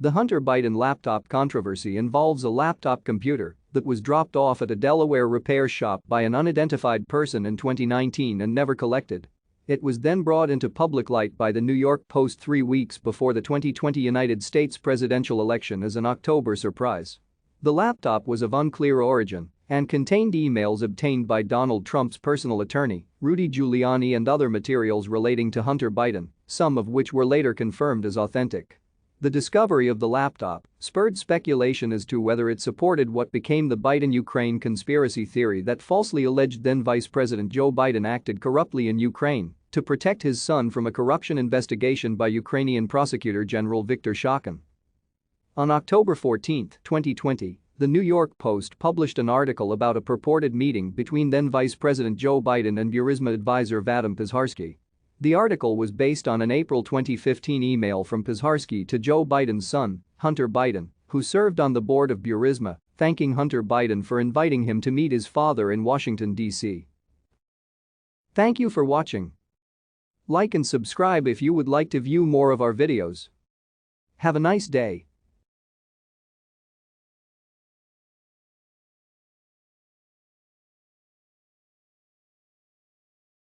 The Hunter Biden laptop controversy involves a laptop computer that was dropped off at a Delaware repair shop by an unidentified person in 2019 and never collected. It was then brought into public light by the New York Post 3 weeks before the 2020 United States presidential election as an October surprise. The laptop was of unclear origin and contained emails obtained by Donald Trump's personal attorney, Rudy Giuliani, and other materials relating to Hunter Biden, some of which were later confirmed as authentic. The discovery of the laptop spurred speculation as to whether it supported what became the Biden-Ukraine conspiracy theory that falsely alleged then Vice President Joe Biden acted corruptly in Ukraine to protect his son from a corruption investigation by Ukrainian Prosecutor General Viktor Shokin. On October 14, 2020, the New York Post published an article about a purported meeting between then Vice President Joe Biden and Burisma advisor Vadym Pozharskyi. The article was based on an April 2015 email from Pozharskyi to Joe Biden's son, Hunter Biden, who served on the board of Burisma, thanking Hunter Biden for inviting him to meet his father in Washington, D.C. Thank you for watching. Like and subscribe if you would like to view more of our videos. Have a nice day.